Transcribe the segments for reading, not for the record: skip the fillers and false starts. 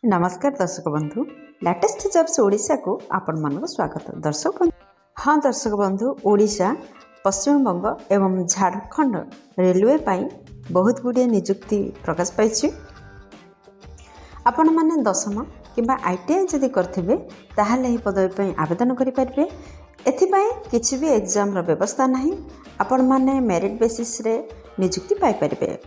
नमस्कार दर्शक बंधु लेटेस्ट जॉब्स ओडिशा को आपण मानक स्वागत दर्शक बंधु। हाँ दर्शक बंधु ओडिशा पश्चिम बंग एवं झारखंड रेलवे पाई बहुत गुड़िया निजुक्ति प्रकाश पाई। आपण माने दशम किंबा आईटीआई जदि करथिबे ताहाले एही पदवी पई आवेदन करि पारिबे। एथिपाई किछि भी एग्जाम रो व्यवस्था नाही। आपण माने मेरिट बेसिस रे निजुक्ति पाई पारिबे।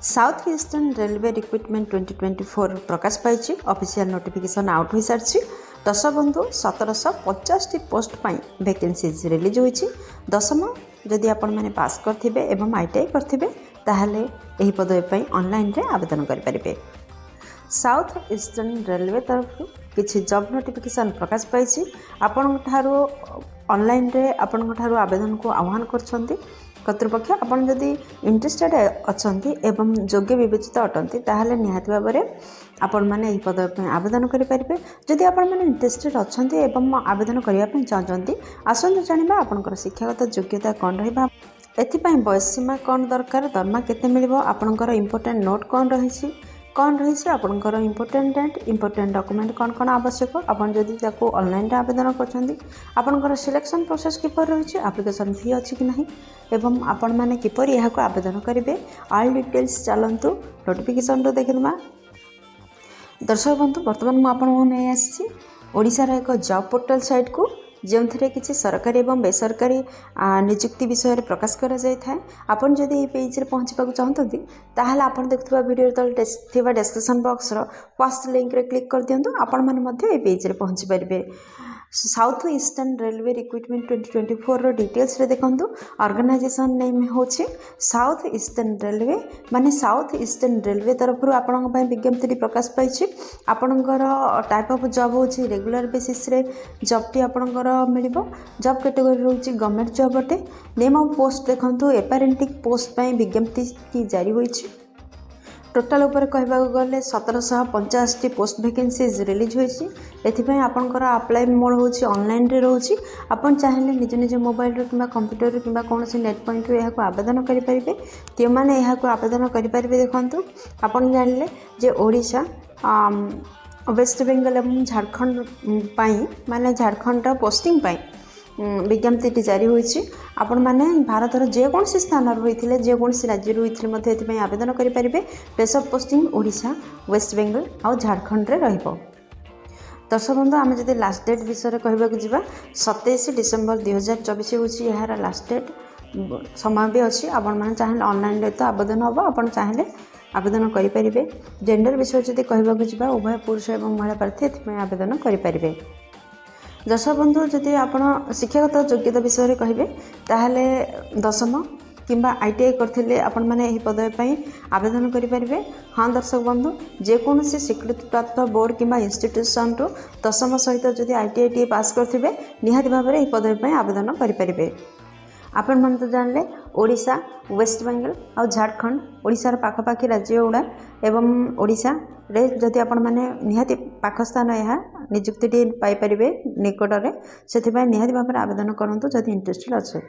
साउथ ईस्टर्न रेलवे रिक्रुटमेंट 2024 प्रकाश पाई। ऑफिशियल नोटिफिकेशन आउट हो सारी। दर्शक बंधु 1750 पोस्ट पाई वैकेंसीज रिलीज होईछि। दशम जदि आपण माने पास करथिबे एवं आईटीआई करथिबे ताहाले एही पदवी पई ऑनलाइन रे आवेदन करि पारिबे। साउथ ईस्टर्न रेलवे तरफ किछि जॉब नोटिफिकेशन प्रकाश पाई। आपण ठारो ऑनलाइन रे आपण ठारो आवेदन को आह्वान करछन्ती कर्तृपक्ष। आपण जदि इंटरेस्टेड अछन्ती एवं योग्य विवेचित अटंती ताहाले निहाती भाव में आपण माने एही पद पे आवेदन करि परिबे। जदि आपण माने इंटरेस्टेड अछन्ती एवं आवेदन करिया पे चाहछन्ती आसंतु जानिबा आपनकर शिक्षागत योग्यता कोन रहिबा। एथिपाई बयस सीमा कोन दरकार, दरमा केते मिलिबो, आपनकर इंपोर्टेंट नोट कोन रही आपनकर इंपोर्टेंट डेट, इंपोर्टेंट डॉक्यूमेंट कौन कौन आवश्यक। आपन जदि ताको ऑनलाइन रे आवेदन करछन्ती आपनकर सिलेक्शन प्रोसेस किपर रही, एप्लिकेशन फी अछि कि नहीं एवं आपण माने किपर यहाको आवेदन करिवे ऑल डिटेल्स चलंतु नोटिफिकेशन रो देखिबा। दर्शक बंधु वर्तमान मु आपण नै आछि ओडिसा रा एक जॉब पोर्टल साइट को जो किसी सरकारी और बेसरकारी निजुक्ति विषय में प्रकाश करा जाय थाए। आपन जदि ये पेज रे पहुँचवा चाहते ताहले आपन देखुवा वीडियो तले थिबा description box row first link रे क्लिक कर दियंतु। आपण माने मध्ये ये पेज रे पहुँची परिबे। साउथ ईस्टर्न रेलवे रिक्रुटमेंट 2024 रो डिटेल्स रे देखंतु। ऑर्गेनाइजेशन नेम होछि साउथ ईस्टर्न रेलवे, माने साउथ ईस्टर्न रेलवे तरफ आपन पय विज्ञप्ति प्रकाश पाइछि। आपनकर टाइप ऑफ जॉब होछि रेगुलर बेसिस रे जॉब टी आपनकर मिलिबो। जॉब कैटेगरी होछि गवर्नमेंट जॉब अटे। नेम ऑफ पोस्ट देखंतु एपारेंटिक पोस्ट पय विज्ञप्ति की जारी होइछि। टोटाल ऊपर कहबा गले 1750 पोस्ट वैकेंसीज रिलीज होइछि। एथिपय आपनकर अप्लाई मोड होछि ऑनलाइन रे रहउछि। आपन चाहेले निज निज मोबाइल रे किबा कंप्यूटर रे किबा कोनोसी नेट पॉइंट रे एहाको आवेदन करि परिबे। के माने एहाको आवेदन करि परिबे। देखंतु आपन जानिले जे ओडिशा वेस्ट बेंगल एवं झारखंड पाई माने झारखंड पोस्टिंग पाई विज्ञप्ति जारी होइछि। आपण माने भारतर जेकोसी स्थान रही जेकोसी राज्य रही आवेदन करें। Place of posting Odisha, West Bengal और झारखंड रे रहिबो। दर्शक बंधु आम जब लास्ट डेट विषय कहवाक जावा 27 डिसेम्बर 2024 होछि यार लास्ट डेट। समय भी अच्छी आपण मैंने चाहे ऑनलाइन रे तो आवेदन हम, आप चाहे आवेदन करें। जेंडर विषय जब कहवाक जावा उभय पुरुष और महिला प्रार्थी एथि आवेदन करें। दर्शक बंधु जदि आप शिक्षागत योग्यता विषय में कहे ताहले दशम किंबा आईटीआई करथिले आपण माने एही पदवी पई आवेदन करि परिबे। हाँ दर्शक बंधु जेकोसी स्वीकृति प्राप्त बोर्ड किंबा इंस्टीट्यूशन रो दशम सहित जदि आईटीआई टी पास करथिबे निहाती भाव में एही पदवी पई आवेदन करि परिबे। आपण माने तो जानले ओडिशा, वेस्ट बेंगल और झारखंड ओडिशार पाखपाखी राज्य गुड़ा एवं ओडिशा रे जदि आपण माने निहाती पाख स्थान यह निजुक्ति पाई परिबे निकट में से निहाती भाव में आवेदन करंतु जदि इंटरेस्टेड अच्छे।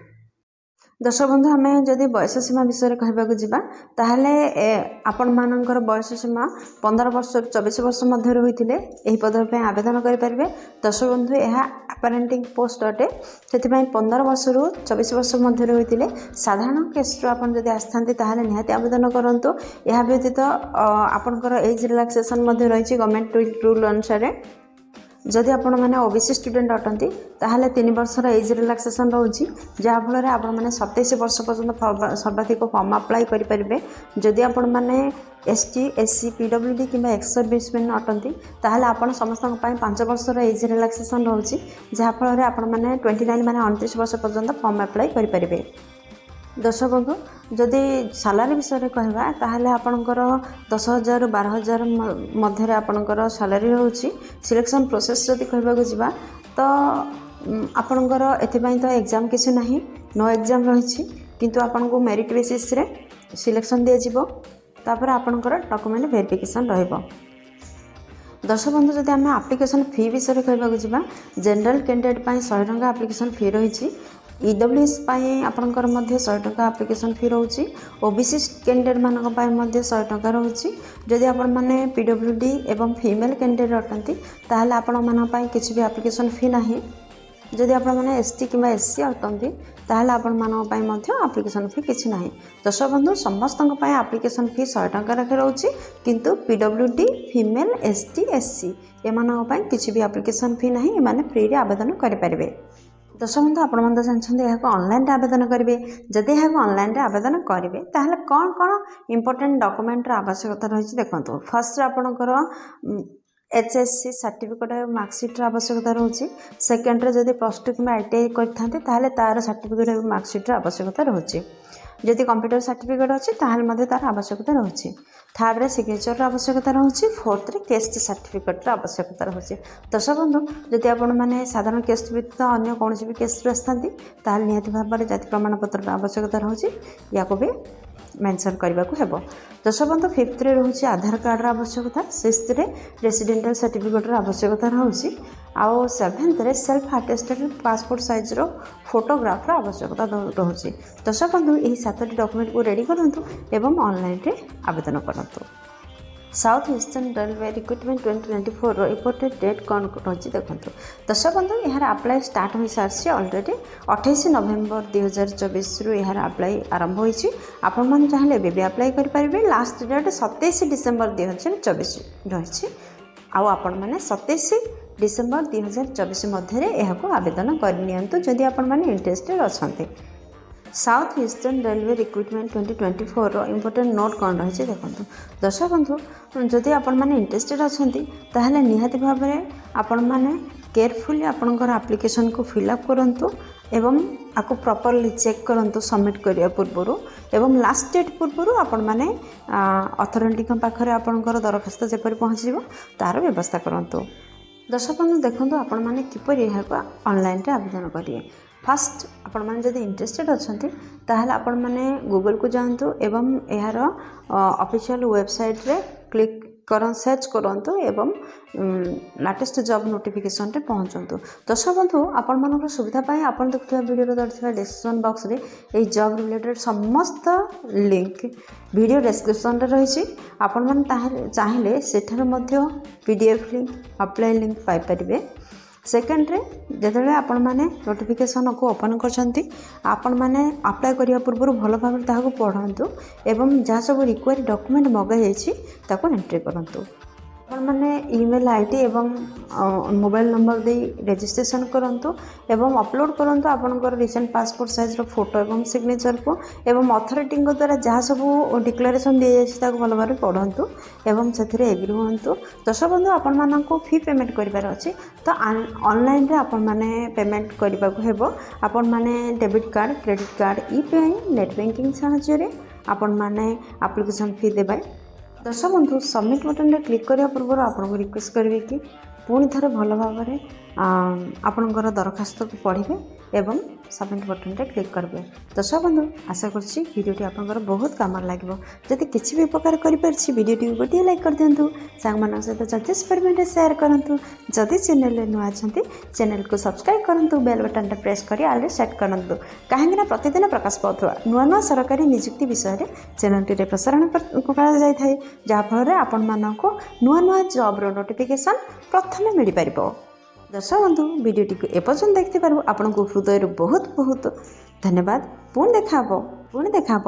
दर्शक बंधु आम जदि बयस सीमा विषय कहवाक जावा ताहले आपण मानकर बयस सीमा 15 वर्ष 24 वर्ष मध्य होते यही पदवी पे आवेदन करें। दर्शक बंधु यह अपारेंटिंग पोस्ट अटे से 15 वर्ष रु 24 वर्ष मध्य होते साधारण केस आप आसता ताहले निहाती आवेदन करूँ। यह व्यतीत आपणकर एज रिलैक्सेशन रही गवर्नमेंट रूल अनुसार। जदि आपण मैंने ओबीसी स्टूडेंट अटंती ताहले 3 वर्षर एज रिलैक्सेशन रोची जहाँफल आप 27 वर्ष पर्यंत सर्वाधिक फॉर्म अप्लाई करें। जदि आपण मैंने एसटी, एससी, पीडब्ल्यूडी किंबा एक्स सर्विसमैन अटंती ताहले आपण समस्त 5 वर्षर एज रिलैक्सेशन रोची जहाँफल आपण मैंने 29 माने 29 वर्ष पर्यंत फॉर्म अप्लाई करें। दर्शक बंधु जदि सालारी विषय में कहवा ताहले आपणकर 10,000 रु 12,000 मध्य आपणकर सालारी रोची। सिलेक्शन प्रोसेस जदि कहवाक जावा तो आपणकर एथिपाई तो एग्जाम किसी नहीं, नो एग्जाम रही किंतु आपन को मेरिट बेसिस रे सिलेक्शन दिया जिवो। तापर आपणकर डॉक्यूमेंट वेरिफिकेशन रहिबो। दर्शक बंधु जदि आम आप्लिकेशन फी विषय में कहवाक जावा जनरल कैंडिडेट 100 टंका आप्लिकेशन फी रही। EWS आपणकर 100 टंका एप्लिकेशन फी रोचे। OBC कैंडिडेट मानक 100 टंका रोचे। जदि आपण मैंने PWD एवं फीमेल कैंडिडेट अटंती ताहले आपण मानक किसी भी एप्लिकेशन फी नहीं। जदि आपण मैंने ST कि SC अटंती ताहले आपण मानक एप्लिकेशन फी किसी ना। दर्शक बंधु समस्त एप्लिकेशन फी 100 टंका रखे रोचे, किंतु PWD फीमेल ST SC एमानक किसी भी एप्लिकेशन फी नहीं। एमाने फ्री रे आवेदन करें। दर्शक बंधु आपण मैंने जानते हैं ऑनलाइन आवेदन करेंगे। जदि यहाँ ऑनलाइन आवेदन करेंगे ताहले कौन कौन इंपोर्टेंट डॉक्यूमेंट आवश्यकता रही देखो। फर्स्ट आपणकर HSC सर्टिफिकेट मार्कसीट आवश्यकता रोचे। सेकेंड जदि +2 कि ITI करते तार सर्टिफिकेट मार्कसीट आवश्यकता रोचे। जदि कंप्यूटर सर्टिफिकेट अच्छी तार तार आवश्यकता रोचे। थर्ड रे सिग्नेचर आवश्यकता रोचे। फोर्थ रे केस्ट सर्टिफिकेट आवश्यकता रोचे। दर्शक बंधु जदि आपण मैंने साधारण केस्ट व्यतीत अन्य कौन भी केस्ट आसती ताहले निहाती भाव में जाति प्रमाणपत्र आवश्यकता रोचे। या भी मेंशन करने को हेबो। दर्शक बंधु फिफ्थ रे रोचे आधार कार्ड आवश्यकता। सिक्स्थ रे रेसिडेंटल सर्टिफिकेट आवश्यकता रोचे। आउ सेवेन्थ रे सेल्फ अटेस्टेड पासपोर्ट साइज रो फोटोग्राफ आवश्यकता रोचे। दर्शक बंधु यही 7टी डॉक्यूमेंट को रेडी करंतु एवं ऑनलाइन रे आवेदन करंतु। साउथ ईस्टर्न रेलवे रिक्रुटमेंट 2024 रो इम्पोर्टेंट डेट कौन रही देखो। दर्शक बंधु यार अप्लाई स्टार्ट हो सारी अलरेडी 28 नवेम्बर 2024 रु यार अप्लाई आरंभ होती। आपण मैंने चाहिए भी अप्लाई करेंगे। लास्ट डेट 27 डिसेम्बर 2024 रही। आपण मैंने 27 डिसेम्बर 2024 मध्य आवेदन करनी जदि आपण मैंने इंटरेस्टेड अच्छा। साउथ ईस्टर्न रेलवे रिक्रुटमेंट 2024 रो इम्पोर्टेंट नोट कौन रही देखो। दर्शक बंधु जदि आपण मैंने इंटरेस्टेड अच्छा ताहले निहाती भाव में आपण मैंने केयरफुली आपणकर एप्लिकेशन को फिलअप करंतु एवं आपको प्रॉपर्ली चेक करंतु सबमिट करिया पूर्व एवं लास्ट डेट पूर्व आपण मैंने अथॉरिटी पाखरे आपणकर दरखास्त जेपरि पहुँचो तार व्यवस्था करंतु। दर्शक बंधु देखो आपण मैंने किपर यह ऑनलाइन रे आवेदन करिए। फास्ट आपण मैंने जब इंटरेस्टेड अच्छा ताहले आपण मैंने गूगल को जातु एवं यार ऑफिशियल वेबसाइट रे क्लिक सर्च करंतु एवं लेटेस्ट जॉब नोटिफिकेशन रे पहुँचतु। दर्शक बंधु आपण मानक सुविधा पाई आपण देखुवा वीडियो दर्थिबा डिस्क्रिप्शन बॉक्स रे ए जॉब रिलेटेड समस्त लिंक वीडियो डिस्क्रिप्शन रे रही। आपण माने चाहिए सेठार मध्य PDF लिंक अप्लाई लिंक पाई परिबे। सेकेंड रे जेतेबेले आपण माने नोटिफिकेशन को ओपन करछंती आपण माने अप्लाई करिया पूर्व भल भाव ताहाको पढ़ंतु एवं जहाँ सब रिक्वायर्ड डॉक्यूमेंट मगा जाइछि ताको एंट्री करंतु। आपण माने ईमेल आईडी एवं मोबाइल नंबर दे रजिस्ट्रेशन करंतु एवं अपलोड करंतु आपनकर रिसेंट पासपोर्ट साइज रो फोटो एवं सिग्नेचर को एवं अथॉरिटी द्वारा जहाँ सब डिक्लेरेशन दि जाइछि ताको भल भाव पढ़ंतु एवं सेथिरे एग्री होंतु। दर्शक बंधु आपण माननको फी पेमेंट करिवार अछि तो ऑनलाइन रे आपण माने पेमेंट करबा को हेबो। आपण माने debit card credit card UPI net banking सहायता रे आपण माने एप्लिकेशन फी देबा। दर्शक बंधु सबमिट बटन रे क्लिक करिया पूर्व आपको रिक्वेस्ट करेंगे कि पुणी थे भल भाव में आपणकर दरखास्त को पढ़े एवं सबमिट बटन रे क्लिक करेंगे। दर्शक बंधु आशा करुँची वीडियोटी आपंकर बहुत काम लगे। जदि किसी भी उपकार करें वीडियोटी गोटे लाइक कर दिंतु, सांग सहित जति एक्सपेरिमेंट शेयर करूँ। जदि चैनल नुआ अच्छा चैनल को सब्सक्राइब करूँ, बेल बटन प्रेस कर आल सेट करूँ। कहीं प्रतिदिन प्रकाश पाउथवा नुआ नुआ सरकारी नियुक्ति विषय में चैनल प्रसारण कर जहाँफल आपण मानक नुआ नुआ जॉब नोटिफिकेशन प्रथम मिल पार। दर्शक बंधु वीडियोटी को एपर्यंत देखते आपन को हृदय बहुत बहुत धन्यवाद। पुणी देखा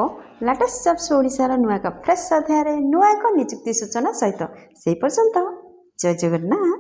लेटेस्ट जॉब्स ओडिशार नुआ एक फ्रेश अध्याय नुआ एक नियुक्ति सूचना सहित से पर्यंत जय जगन्नाथ।